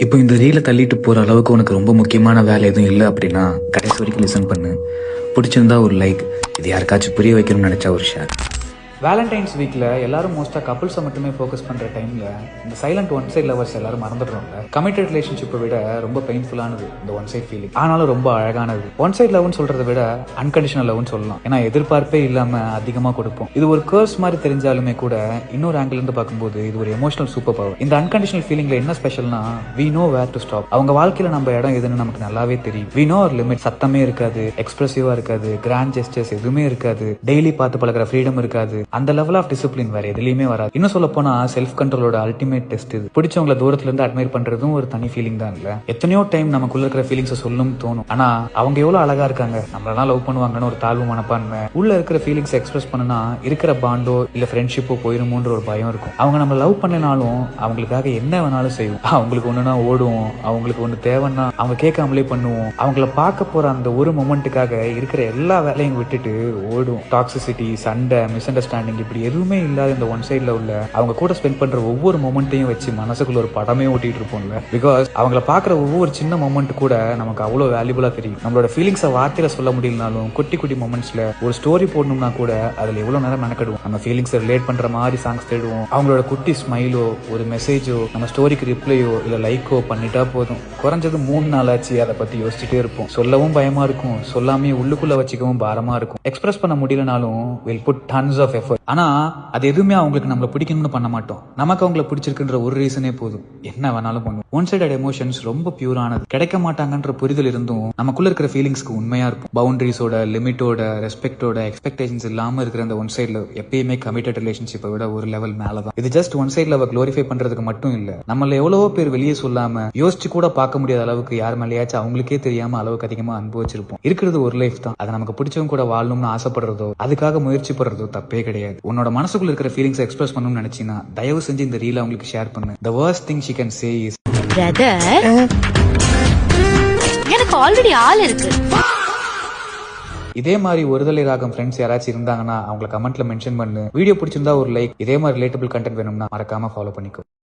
இப்போ இந்த ரீலை தள்ளிட்டு போற அளவுக்கு உனக்கு ரொம்ப முக்கியமான வேலை எதுவும் இல்லை அப்படின்னா கடைசி வரைக்கும் லிசன் பண்ணு. பிடிச்சிருந்தா ஒரு லைக், இது யாருக்காச்சும் புரிய வைக்கணும்னு நினைச்சா ஒரு ஷேர். வேலண்டைன்ஸ் வீக்கில் எல்லாரும் மோஸ்ட்டாக கப்புள்ஸை மட்டுமே ஃபோக்கஸ் பண்ணுற டைமில் இந்த சைலண்ட் ஒன் சைட் லவர்ஸ் எல்லாரும் மறந்துடுறாங்க. கமிட்டட் ரிலேஷன்ஷிப்பை விட ரொம்ப பெயின்ஃபுல்லானது இந்த ஒன் சைட் ஃபீலிங், ஆனாலும் ரொம்ப அழகானது. ஒன் சைட் லவ்னு சொல்கிறத விட அன்கண்டிஷனல் லவ்னு சொல்லலாம். ஏன்னா எதிர்பார்ப்பே இல்லாமல் அதிகமாக கொடுப்போம். இது ஒரு கர்ஸ் மாதிரி தெரிஞ்சாலுமே கூட இன்னொரு ஆங்கிள் பார்க்கும்போது இது ஒரு எமோஷனல் சூப்பர் பவர். இந்த அன்கண்டிஷனல் ஃபீலிங்ல என்ன ஸ்பெஷல்னா, we know where to stop. அவங்க வாழ்க்கையில் நம்ம இடம் எதுன்னு நமக்கு நல்லாவே தெரியும். வி நோ ஒரு லிமிட். சத்தமே இருக்காது, எக்ஸ்பிரசிவா இருக்காது, கிராண்ட் ஜெஸ்டர்ஸ் எதுவுமே இருக்காது, டெய்லி பார்த்து பழகிற ஃப்ரீடம் இருக்காது. அந்த லெவல் ஆஃப் டிசிப்ளின் வேற எதுலயுமே வராது. இன்னும் சொல்ல போனா செல்ஃப் கண்ட்ரோலோட அல்டிமேட் டெஸ்ட் இது. பிடிச்சவங்களை தூரத்துல இருந்து அட்மையர் பண்றதும் ஒரு தனி ஃபீலிங் தான். இல்ல எத்தனையோ டைம் நமக்குள்ள இருக்கிற ஃபீலிங்ஸை சொல்லணும் தோணும். ஆனா அவங்க எவ்வளவு அழகா இருக்காங்க, நம்மளதான் லவ் பண்ணுவாங்கன்னு ஒரு தாழ்வு மனப்பான்மை, உள்ள இருக்கிற ஃபீலிங்ஸ் எக்ஸ்பிரஸ் பண்ணனா இருக்கிற பாண்டோ இல்ல ஃப்ரெண்ட்ஷிப்போ போயிருமோன்ற ஒரு பயம் இருக்கும். அவங்க நம்ம லவ் பண்ணனாலும் அவங்களுக்காக என்ன வேணாலும் செய்வோம். அவங்களுக்கு ஒண்ணுனா ஓடுவோம், அவங்களுக்கு ஒண்ணு தேவைன்னா அவங்க கேட்காமலே பண்ணுவோம். அவங்கள பார்க்க போற அந்த ஒரு மொமெண்ட்டுக்காக இருக்கிற எல்லா வேலையும் விட்டுட்டு ஓடுவோம். டாக்ஸிசிட்டி, சண்டை, மிஸ் அண்டர்ஸ்டாண்டிங் இப்படி எதுவுமே இல்லாத இந்த ஒன் சைட்ல உள்ள அவங்க கூட ஸ்பெண்ட் பண்ற ஒவ்வொரு மொமெண்ட்டையும் வச்சு மனசுக்குள்ள ஒரு படமே ஓட்டிட்டு இருப்போம்ல. பிகாஸ் அவங்கள பாக்குற ஒவ்வொரு சின்ன மொமெண்ட் கூட நமக்கு அவ்வளவு வேல்யூபிளா தெரியும். நம்மளோட ஃபீலிங்ஸை வார்த்தையில சொல்ல முடியலனாலும் குட்டி குட்டி மொமெண்ட்ஸ்ல ஒரு ஸ்டோரி போடணும்னா கூட அதுல எவ்வளவு நேரம் மெனக்கிடுவோம். நம்ம ஃபீலிங்ஸை ரிலேட் பண்ற மாதிரி சாங்ஸ் தேடுவோம். அவங்களோட குட்டி ஸ்மைலோ, ஒரு மெசேஜோ, நம்ம ஸ்டோரிக்கு ரிப்ளையோ இல்ல லைக்கோ பண்ணிட்டா போதும். குறைஞ்சது 3 நாள் ஆச்சு அதை பத்தி யோசிச்சுட்டே இருப்போம். சொல்லவும் பயமா இருக்கும், சொல்லாமே உள்ளுக்குள்ள வச்சுக்கவும் பாரமா இருக்கும். எக்ஸ்பிரஸ் பண்ண முடியலனாலும் will put tons of effort. ஆனா அது எதுவுமே அவங்களுக்கு நம்மள பிடிக்கணும்னு பண்ண மாட்டோம். நமக்கு அவங்கள பிடிச்சிருக்குன்ற ஒரு ரீசனே போதும், என்ன வேணாலும் பண்ணுவோம். ஒன் சைடட் எமோஷன்ஸ் ரொம்ப பியூரானது. கிடைக்க மாட்டாங்கன்ற புரிதல் இருந்தும் நமக்குள்ள இருக்கிற ஃபீலிங்ஸ்க்கு உண்மையா இருக்கும். பவுண்டரிஸோட, லிமிட்டோட, ரெஸ்பெக்டோட, எக்ஸ்பெக்டேஷன்ஸ் இல்லாம இருக்கிற அந்த ஒன் சைட்ல எப்பயுமே கமிட்டட் ரிலேஷன்ஷிப்பை விட ஒரு லெவல் மேலதான். இது ஜஸ்ட் ஒன் சைட்ல அவ குளோரிஃபை பண்றதுக்கு மட்டும் இல்ல, நம்மள எவ்வளவோ பேர் வெளியே சொல்லாம யோசிச்சு கூட பார்க்க முடியாத அளவுக்கு யார் மேலேயாச்சும் அவங்களுக்கே தெரியாம அளவுக்கு அதிகமா அனுபவிச்சிருப்போம். இருக்கிறது ஒரு லைஃப் தான், அதை நமக்கு பிடிச்சவங்க கூட வாழணும்னு ஆசைப்படுறதோ அதுக்காக முயற்சி பண்றதோ தப்பே கிடையாது. உன்னோட மனசுக்குள்ள இருக்கிற ஃபீலிங்ஸ் எக்ஸ்பிரஸ் பண்ணணும்னு நினைச்சீங்கன்னா தயவு செஞ்சு இந்த ரீல உங்களுக்கு ஷேர் பண்ணு. The worst thing she can say is brother, எனக்கு ஆல்ரெடி ஆள் இருக்கு. இதே மாதிரி ஒருதலை ராகம் ஃப்ரெண்ட்ஸ் யாராச்சும் இருந்தாங்கன்னா அவங்களை கமெண்ட்ல மென்ஷன் பண்ணு. வீடியோ பிடிச்சிருந்தா ஒரு லைக். இதே மாதிரி ரிலேட்டபிள் கண்டென்ட் வேணும்னா மறக்காம ஃபாலோ பண்ணிக்கோ.